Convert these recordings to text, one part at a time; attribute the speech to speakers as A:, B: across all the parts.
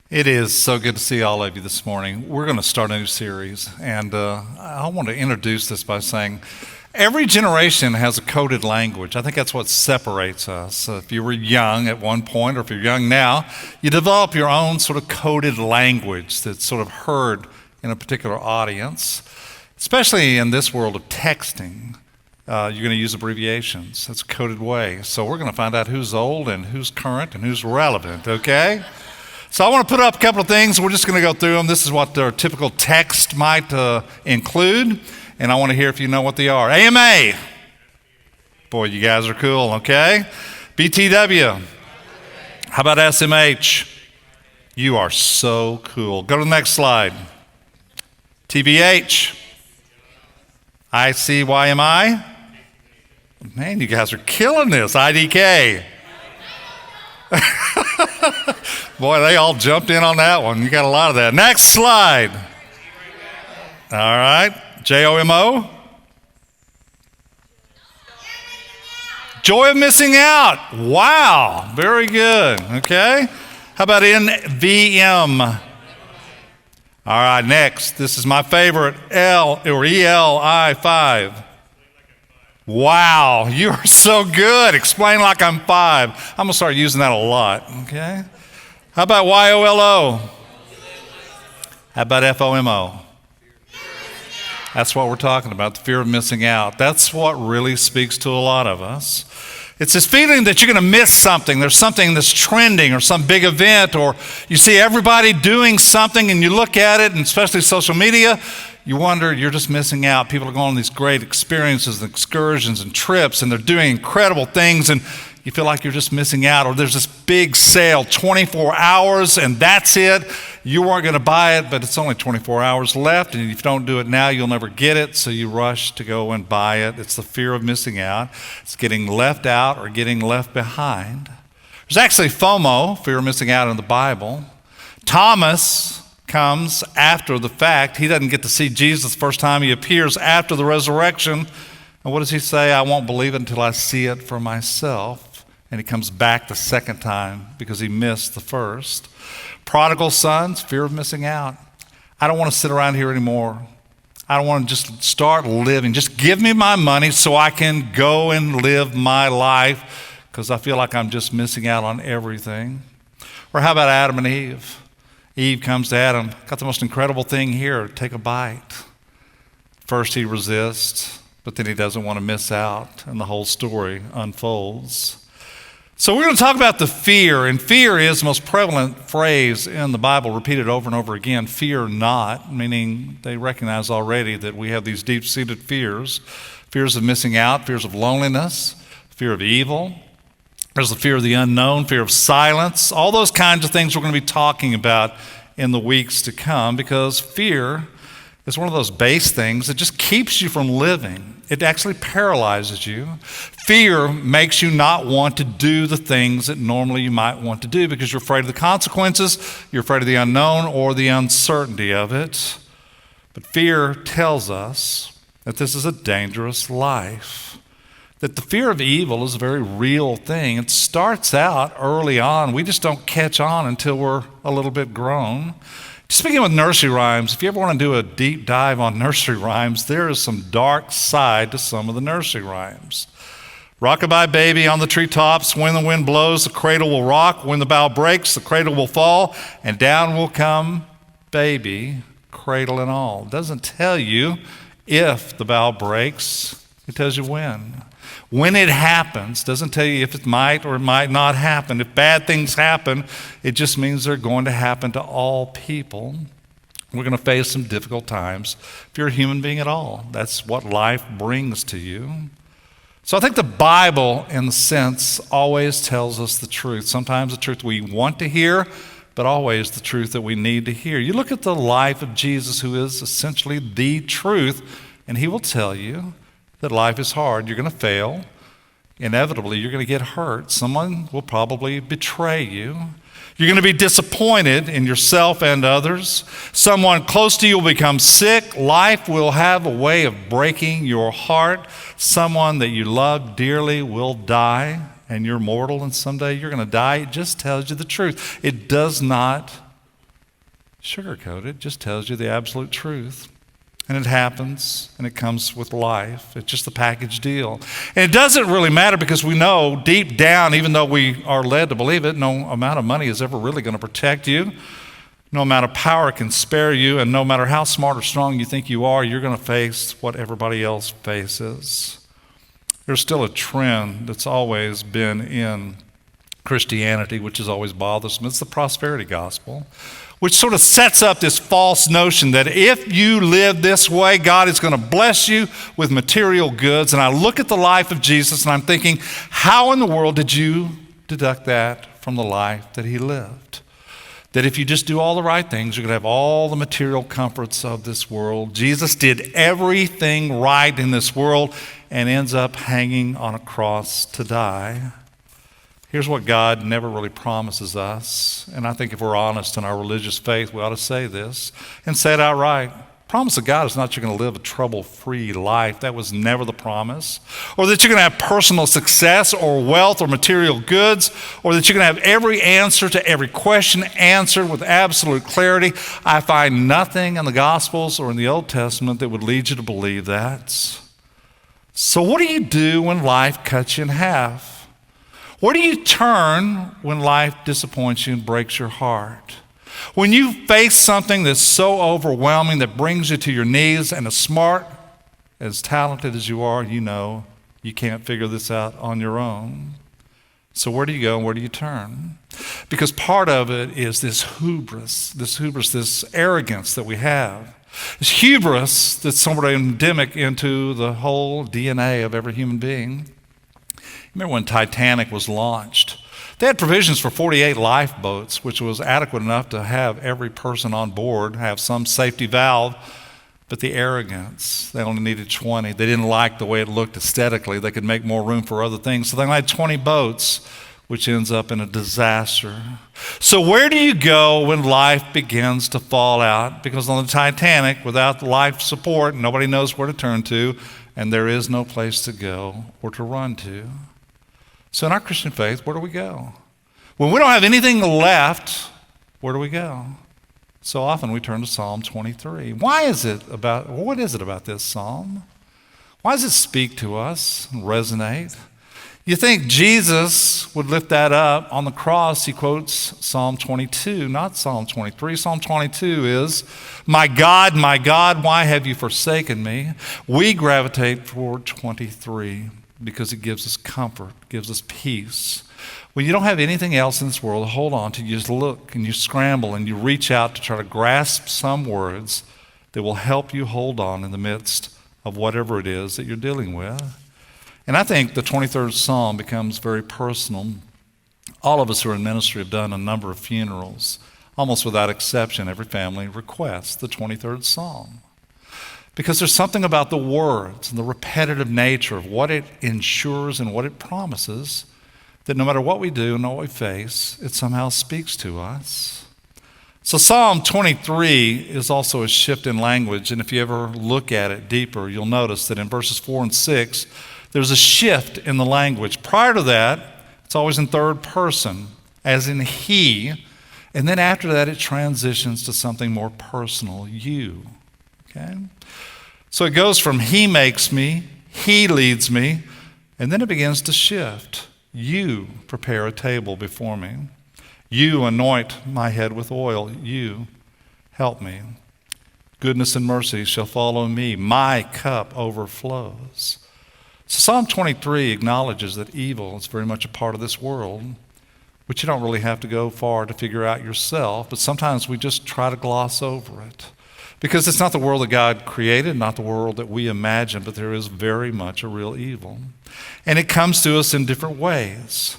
A: It is so good to see all of you this morning. We're going to start a new series, and I want to introduce this by saying every generation has a coded language. I think that's what separates us. If you were young at one point, or if you're young now, you develop your own sort of coded language that's sort of heard in a particular audience, especially in this world of texting. You're going to use abbreviations. That's a coded way. So we're going to find out who's old and who's current and who's relevant, okay? So I want to put up a couple of things. We're just going to go through them. This is what our typical text might include, and I want to hear if you know what they are. AMA. Boy, you guys are cool, okay? BTW. How about SMH? You are so cool. Go to the next slide. TBH. ICYMI. Man, you guys are killing this. IDK. Boy, they all jumped in on that one. You got a lot of that. Next slide. All right. JOMO. Joy of missing out. Wow. Very good. Okay. How about NVM? All right. Next. This is my favorite. ELI5. Wow, you are so good. Explain like I'm 5. I'm going to start using that a lot, okay? How about YOLO? How about FOMO? That's what we're talking about, the fear of missing out. That's what really speaks to a lot of us. It's this feeling that you're going to miss something. There's something that's trending or some big event, or you see everybody doing something and you look at it, and especially social media, you wonder, you're just missing out. People are going on these great experiences and excursions and trips, and they're doing incredible things, and you feel like you're just missing out. Or there's this big sale, 24 hours, and that's it. You weren't going to buy it, but it's only 24 hours left, and if you don't do it now, you'll never get it, so you rush to go and buy it. It's the fear of missing out. It's getting left out or getting left behind. There's actually FOMO, fear of missing out, in the Bible. Thomas comes after the fact. He doesn't get to see Jesus the first time. He appears after the resurrection. And what does he say? I won't believe it until I see it for myself. And he comes back the second time because he missed the first. Prodigal sons, fear of missing out. I don't want to sit around here anymore. I don't want to just start living. Just give me my money so I can go and live my life, because I feel like I'm just missing out on everything. Or how about Adam and Eve? Eve comes to Adam, got the most incredible thing here, take a bite. First he resists, but then he doesn't want to miss out, and the whole story unfolds. So we're going to talk about the fear, and fear is the most prevalent phrase in the Bible, repeated over and over again. Fear not, meaning they recognize already that we have these deep-seated fears. Fears of missing out, fears of loneliness, fear of evil. There's the fear of the unknown, fear of silence, all those kinds of things we're going to be talking about in the weeks to come, because fear is one of those base things that just keeps you from living. It actually paralyzes you. Fear makes you not want to do the things that normally you might want to do because you're afraid of the consequences, you're afraid of the unknown or the uncertainty of it. But fear tells us that this is a dangerous life. That the fear of evil is a very real thing. It starts out early on. We just don't catch on until we're a little bit grown. Just begin with nursery rhymes. If you ever want to do a deep dive on nursery rhymes, there is some dark side to some of the nursery rhymes. Rock-a-bye baby on the treetops. When the wind blows, the cradle will rock. When the bough breaks, the cradle will fall. And down will come baby, cradle and all. It doesn't tell you if the bough breaks. It tells you when. When it happens, doesn't tell you if it might or it might not happen. If bad things happen, it just means they're going to happen to all people. We're going to face some difficult times. If you're a human being at all, that's what life brings to you. So I think the Bible, in a sense, always tells us the truth. Sometimes the truth we want to hear, but always the truth that we need to hear. You look at the life of Jesus, who is essentially the truth, and he will tell you that life is hard. You're going to fail. Inevitably, you're going to get hurt. Someone will probably betray you. You're going to be disappointed in yourself and others. Someone close to you will become sick. Life will have a way of breaking your heart. Someone that you love dearly will die, and you're mortal, and someday you're going to die. It just tells you the truth. It does not sugarcoat it, just tells you the absolute truth. And it happens, and it comes with life. It's just a package deal. And it doesn't really matter because we know deep down, even though we are led to believe it, no amount of money is ever really going to protect you. No amount of power can spare you, and no matter how smart or strong you think you are, you're going to face what everybody else faces. There's still a trend that's always been in Christianity, which is always bothersome. It's the prosperity gospel, which sort of sets up this false notion that if you live this way, God is going to bless you with material goods. And I look at the life of Jesus and I'm thinking, how in the world did you deduct that from the life that he lived? That if you just do all the right things, you're going to have all the material comforts of this world. Jesus did everything right in this world and ends up hanging on a cross to die. Here's what God never really promises us, and I think if we're honest in our religious faith, we ought to say this and say it outright. Promise of God is not you're going to live a trouble-free life. That was never the promise. Or that you're going to have personal success or wealth or material goods, or that you're going to have every answer to every question answered with absolute clarity. I find nothing in the Gospels or in the Old Testament that would lead you to believe that. So what do you do when life cuts you in half? Where do you turn when life disappoints you and breaks your heart? When you face something that's so overwhelming that brings you to your knees, and as smart, as talented as you are, you know you can't figure this out on your own. So where do you go and where do you turn? Because part of it is this hubris, this arrogance that we have. This hubris that's somewhat endemic into the whole DNA of every human being. Remember when Titanic was launched? They had provisions for 48 lifeboats, which was adequate enough to have every person on board have some safety valve. But the arrogance, they only needed 20. They didn't like the way it looked aesthetically. They could make more room for other things. So they only had 20 boats, which ends up in a disaster. So where do you go when life begins to fall out? Because on the Titanic, without life support, nobody knows where to turn to, and there is no place to go or to run to. So in our Christian faith, where do we go? When we don't have anything left, where do we go? So often we turn to Psalm 23. What is it about this psalm? Why does it speak to us and resonate? You think Jesus would lift that up. On the cross, he quotes Psalm 22, not Psalm 23. Psalm 22 is, my God, why have you forsaken me? We gravitate toward 23 because it gives us comfort, gives us peace. When you don't have anything else in this world to hold on to, you just look and you scramble and you reach out to try to grasp some words that will help you hold on in the midst of whatever it is that you're dealing with. And I think the 23rd Psalm becomes very personal. All of us who are in ministry have done a number of funerals. Almost without exception, every family requests the 23rd Psalm. Because there's something about the words and the repetitive nature of what it ensures and what it promises that no matter what we do and what we face, it somehow speaks to us. So Psalm 23 is also a shift in language, and if you ever look at it deeper, you'll notice that in verses 4 and 6, there's a shift in the language. Prior to that, it's always in third person, as in he, and then after that it transitions to something more personal, you. Okay? So it goes from he makes me, he leads me, and then it begins to shift. You prepare a table before me. You anoint my head with oil. You help me. Goodness and mercy shall follow me. My cup overflows. So Psalm 23 acknowledges that evil is very much a part of this world, which you don't really have to go far to figure out yourself, but sometimes we just try to gloss over it. Because it's not the world that God created, not the world that we imagine, but there is very much a real evil. And it comes to us in different ways.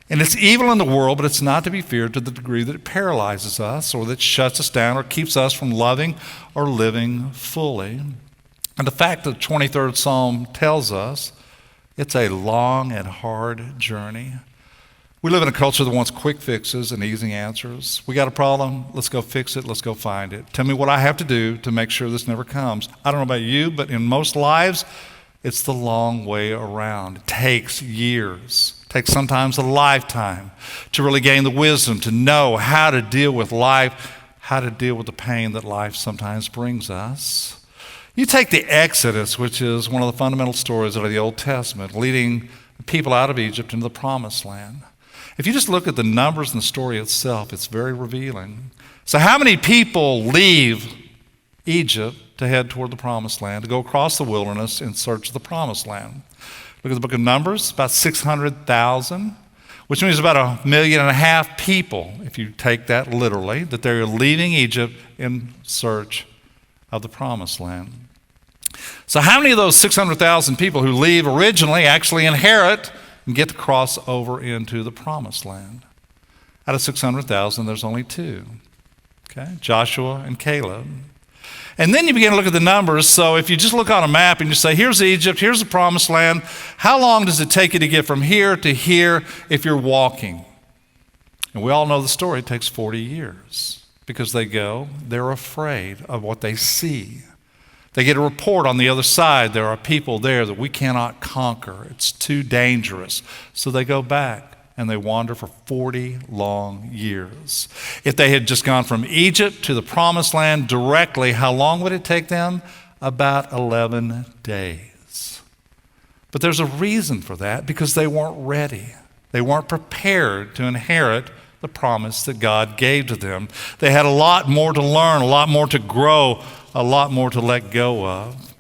A: And it's evil in the world, but it's not to be feared to the degree that it paralyzes us or that shuts us down or keeps us from loving or living fully. And the fact that the 23rd Psalm tells us it's a long and hard journey. We live in a culture that wants quick fixes and easy answers. We got a problem, let's go fix it, let's go find it. Tell me what I have to do to make sure this never comes. I don't know about you, but in most lives, it's the long way around. It takes years. It takes sometimes a lifetime to really gain the wisdom to know how to deal with life, how to deal with the pain that life sometimes brings us. You take the Exodus, which is one of the fundamental stories of the Old Testament, leading people out of Egypt into the Promised Land. If you just look at the numbers and the story itself, it's very revealing. So how many people leave Egypt to head toward the Promised Land, to go across the wilderness in search of the Promised Land? Look at the book of Numbers, about 600,000, which means about 1.5 million people, if you take that literally, that they're leaving Egypt in search of the Promised Land. So how many of those 600,000 people who leave originally actually inherit and get to cross over into the Promised Land? Out of 600,000, there's only 2, okay? Joshua and Caleb. And then you begin to look at the numbers. So if you just look on a map and you say, here's Egypt, here's the Promised Land, how long does it take you to get from here to here if you're walking? And we all know the story. It takes 40 years because they're afraid of what they see. They get a report on the other side. There are people there that we cannot conquer. It's too dangerous. So they go back and they wander for 40 long years. If they had just gone from Egypt to the Promised Land directly, how long would it take them? About 11 days. But there's a reason for that, because they weren't ready. They weren't prepared to inherit the promise that God gave to them. They had a lot more to learn, a lot more to grow, a lot more to let go of.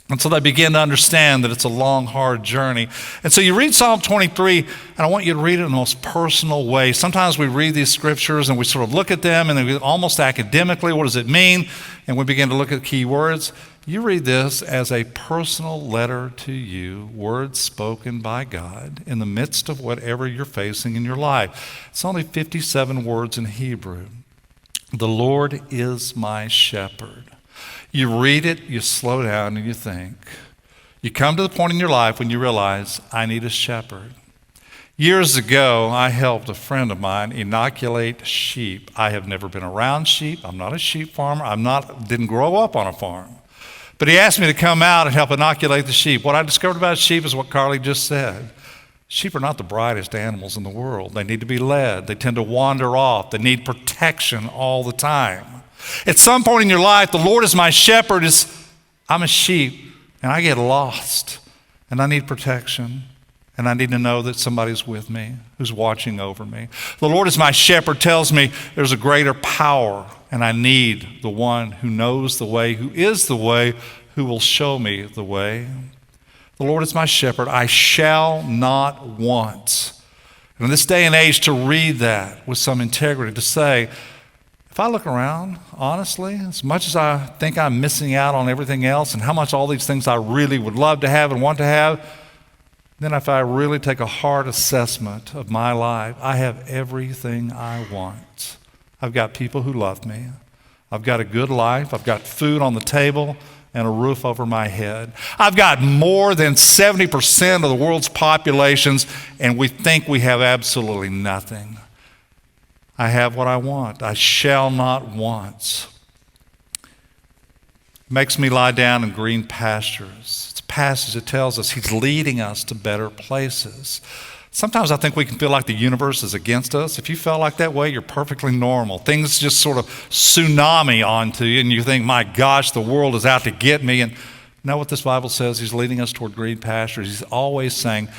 A: And so they begin to understand that it's a long, hard journey. And so you read Psalm 23, and I want you to read it in the most personal way. Sometimes we read these scriptures and we sort of look at them and then almost academically, what does it mean? And we begin to look at key words. You read this as a personal letter to you, words spoken by God in the midst of whatever you're facing in your life. It's only 57 words in Hebrew. The Lord is my shepherd. You read it, you slow down, and you think. You come to the point in your life when you realize, I need a shepherd. Years ago, I helped a friend of mine inoculate sheep. I have never been around sheep. I'm not a sheep farmer. Didn't grow up on a farm. But he asked me to come out and help inoculate the sheep. What I discovered about sheep is what Carly just said. Sheep are not the brightest animals in the world. They need to be led. They tend to wander off. They need protection all the time. At some point in your life, the Lord is my shepherd. I'm a sheep, and I get lost, and I need protection, and I need to know that somebody's with me, who's watching over me. The Lord is my shepherd tells me there's a greater power, and I need the one who knows the way, who is the way, who will show me the way. The Lord is my shepherd. I shall not want. And in this day and age, to read that with some integrity, to say, if I look around, honestly, as much as I think I'm missing out on everything else and how much all these things I really would love to have and want to have, then if I really take a hard assessment of my life, I have everything I want. I've got people who love me. I've got a good life. I've got food on the table and a roof over my head. I've got more than 70% of the world's populations, and we think we have absolutely nothing. I have what I want. I shall not want. Makes me lie down in green pastures. It's a passage that tells us he's leading us to better places. Sometimes I think we can feel like the universe is against us. If you felt like that way, you're perfectly normal. Things just sort of tsunami onto you, and you think, my gosh, the world is out to get me. And know what this Bible says? He's leading us toward green pastures. He's always saying,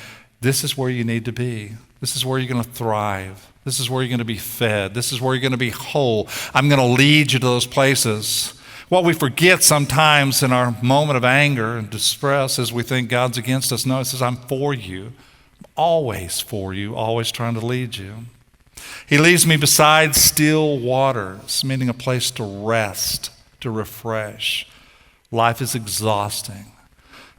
A: this is where you need to be. This is where you're going to thrive. This is where you're going to be fed. This is where you're going to be whole. I'm going to lead you to those places. What we forget sometimes in our moment of anger and distress is we think God's against us. No, it says, I'm for you. I'm always for you, always trying to lead you. He leads me beside still waters, meaning a place to rest, to refresh. Life is exhausting.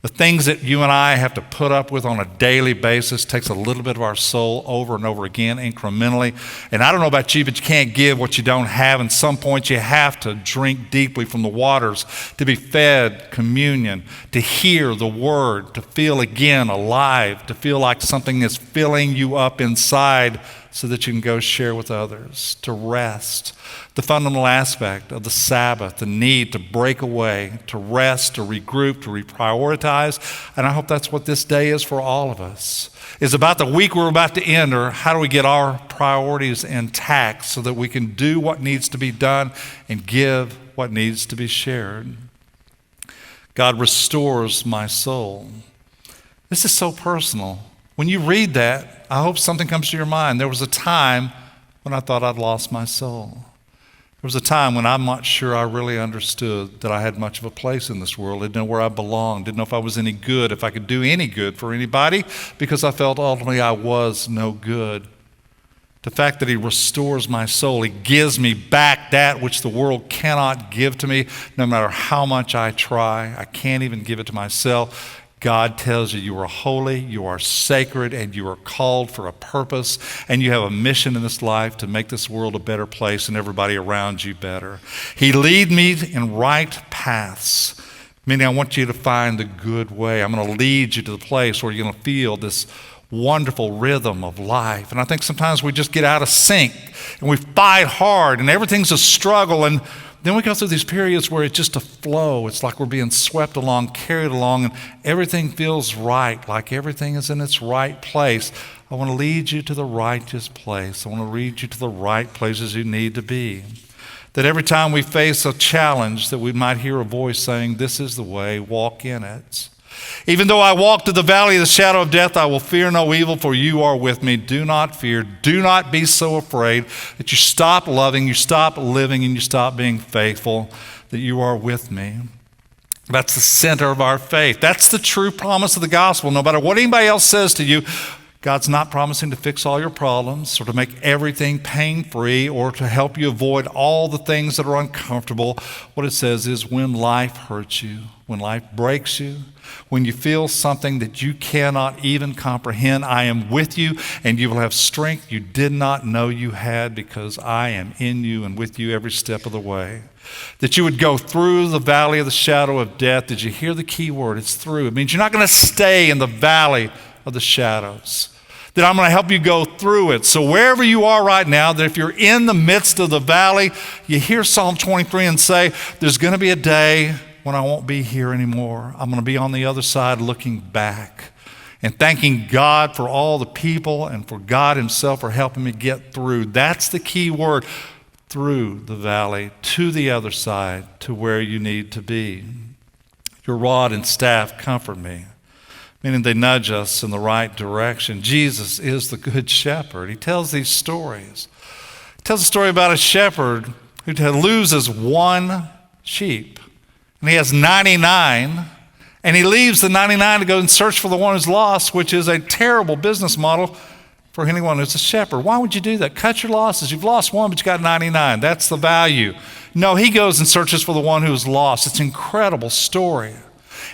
A: The things that you and I have to put up with on a daily basis takes a little bit of our soul over and over again, incrementally. And I don't know about you, but you can't give what you don't have. And some points you have to drink deeply from the waters to be fed communion, to hear the word, to feel again alive, to feel like something is filling you up inside so that you can go share with others, to rest. The fundamental aspect of the Sabbath, the need to break away, to rest, to regroup, to reprioritize. And I hope that's what this day is for all of us. It's about the week we're about to enter. How do we get our priorities intact so that we can do what needs to be done and give what needs to be shared? God restores my soul. This is so personal. When you read that, I hope something comes to your mind. There was a time when I thought I'd lost my soul. There was a time when I'm not sure I really understood that I had much of a place in this world. I didn't know where I belonged. Didn't know if I was any good, if I could do any good for anybody, because I felt ultimately I was no good. The fact that he restores my soul, he gives me back that which the world cannot give to me, no matter how much I try. I can't even give it to myself. God tells you you are holy, you are sacred, and you are called for a purpose, and you have a mission in this life to make this world a better place and everybody around you better. He lead me in right paths, meaning I want you to find the good way. I'm going to lead you to the place where you're going to feel this wonderful rhythm of life. And I think sometimes we just get out of sync and we fight hard and everything's a struggle, and then we go through these periods where it's just a flow. It's like we're being swept along, carried along, and everything feels right, like everything is in its right place. I want to lead you to the righteous place. I want to lead you to the right places you need to be. That every time we face a challenge, that we might hear a voice saying, "This is the way, walk in it." Even though I walk through the valley of the shadow of death, I will fear no evil, for you are with me. Do not fear. Do not be so afraid that you stop loving, you stop living, and you stop being faithful, that you are with me. That's the center of our faith. That's the true promise of the gospel. No matter what anybody else says to you, God's not promising to fix all your problems or to make everything pain-free or to help you avoid all the things that are uncomfortable. What it says is when life hurts you, when life breaks you, when you feel something that you cannot even comprehend, I am with you, and you will have strength you did not know you had, because I am in you and with you every step of the way. That you would go through the valley of the shadow of death. Did you hear the key word? It's through. It means you're not going to stay in the valley of the shadows. That I'm going to help you go through it. So wherever you are right now, that if you're in the midst of the valley, you hear Psalm 23 and say, there's going to be a day when I won't be here anymore. I'm going to be on the other side looking back and thanking God for all the people and for God himself for helping me get through. That's the key word, through the valley, to the other side, to where you need to be. Your rod and staff comfort me, meaning they nudge us in the right direction. Jesus is the good shepherd. He tells these stories. He tells a story about a shepherd who loses one sheep. And he has 99, and he leaves the 99 to go and search for the one who's lost, which is a terrible business model for anyone who's a shepherd. Why would you do that? Cut your losses. You've lost one, but you got 99. That's the value. No, he goes and searches for the one who's lost. It's an incredible story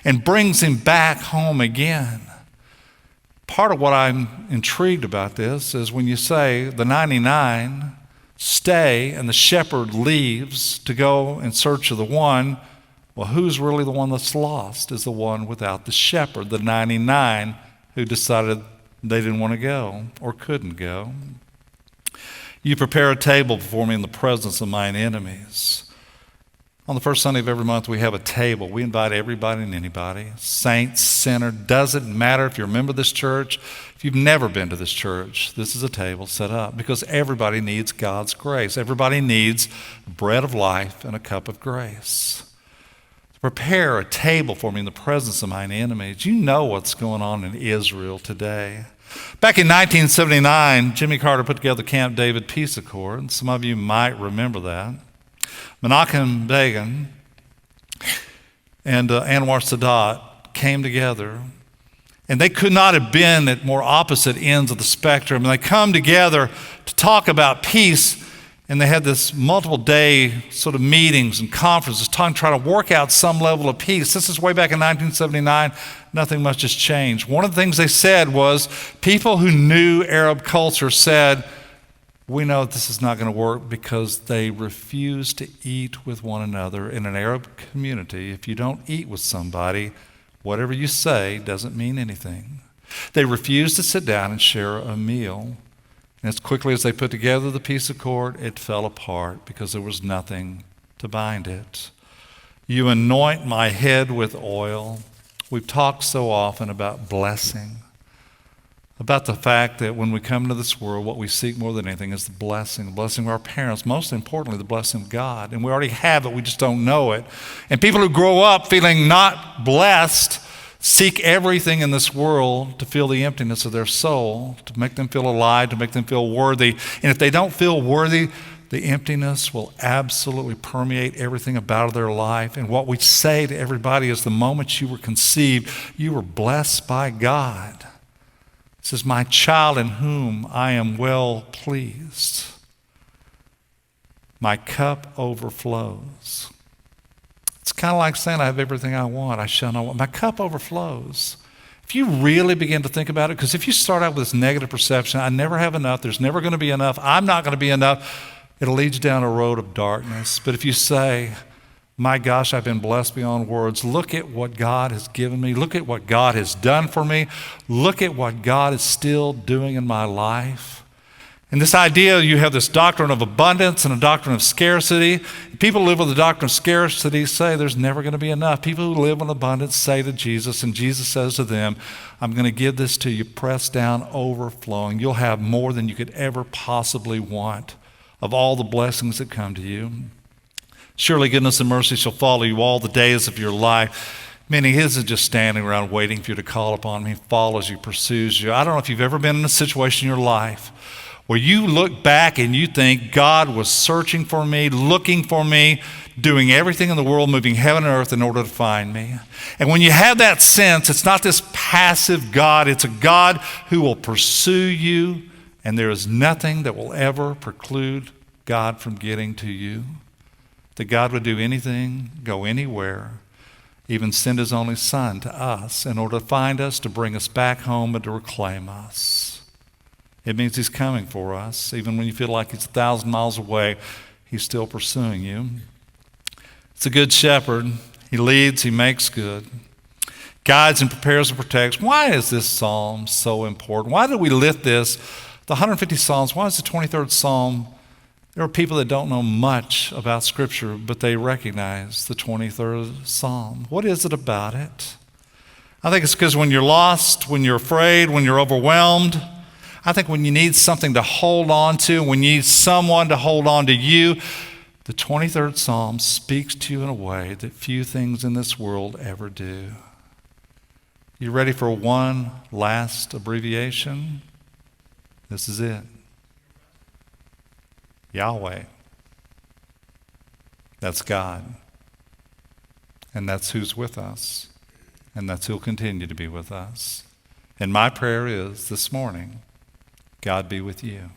A: and brings him back home again. Part of what I'm intrigued about this is when you say the 99 stay and the shepherd leaves to go in search of the one. Well, who's really the one that's lost is the one without the shepherd, the 99 who decided they didn't want to go or couldn't go. You prepare a table before me in the presence of mine enemies. On the first Sunday of every month, we have a table. We invite everybody and anybody, saints, sinner, doesn't matter if you're a member of this church. If you've never been to this church, this is a table set up because everybody needs God's grace. Everybody needs bread of life and a cup of grace. Prepare a table for me in the presence of mine enemies. You know what's going on in Israel today. Back in 1979, Jimmy Carter put together the Camp David Peace Accord. Some of you might remember that. Menachem Begin and Anwar Sadat came together, and they could not have been at more opposite ends of the spectrum. And they come together to talk about peace. And they had this multiple day sort of meetings and conferences trying to work out some level of peace. This is way back in 1979. Nothing much has changed. One of the things they said was people who knew Arab culture said, we know this is not going to work because they refuse to eat with one another in an Arab community. If you don't eat with somebody, whatever you say doesn't mean anything. They refuse to sit down and share a meal. And as quickly as they put together the piece of cord, it fell apart because there was nothing to bind it. You anoint my head with oil. We've talked so often about blessing, about the fact that when we come into this world, what we seek more than anything is the blessing of our parents, most importantly, the blessing of God. And we already have it, we just don't know it. And people who grow up feeling not blessed seek everything in this world to fill the emptiness of their soul, to make them feel alive, to make them feel worthy. And if they don't feel worthy, the emptiness will absolutely permeate everything about their life. And what we say to everybody is the moment you were conceived, you were blessed by God. It says, my child in whom I am well pleased. My cup overflows. It's kind of like saying, I have everything I want. I shall not want. My cup overflows. If you really begin to think about it, because if you start out with this negative perception, I never have enough, there's never going to be enough, I'm not going to be enough, it'll lead you down a road of darkness. But if you say, my gosh, I've been blessed beyond words. Look at what God has given me. Look at what God has done for me. Look at what God is still doing in my life. And this idea, you have this doctrine of abundance and a doctrine of scarcity. People who live with the doctrine of scarcity say there's never going to be enough. People who live in abundance say to Jesus, and Jesus says to them, I'm going to give this to you, pressed down, overflowing. You'll have more than you could ever possibly want of all the blessings that come to you. Surely goodness and mercy shall follow you all the days of your life. Meaning he isn't just standing around waiting for you to call upon him. He follows you, pursues you. I don't know if you've ever been in a situation in your life where you look back and you think God was searching for me, looking for me, doing everything in the world, moving heaven and earth in order to find me. And when you have that sense, it's not this passive God. It's a God who will pursue you, and there is nothing that will ever preclude God from getting to you. That God would do anything, go anywhere, even send his only son to us in order to find us, to bring us back home, and to reclaim us. It means he's coming for us. Even when you feel like he's 1,000 miles away, he's still pursuing you. It's a good shepherd. He leads, he makes good. Guides and prepares and protects. Why is this psalm so important? Why do we lift this? The 150 psalms, why is the 23rd psalm? There are people that don't know much about Scripture, but they recognize the 23rd psalm. What is it about it? I think it's because when you're lost, when you're afraid, when you're overwhelmed, I think when you need something to hold on to, when you need someone to hold on to you, the 23rd Psalm speaks to you in a way that few things in this world ever do. You ready for one last abbreviation? This is it. Yahweh. That's God. And that's who's with us. And that's who'll continue to be with us. And my prayer is this morning, God be with you.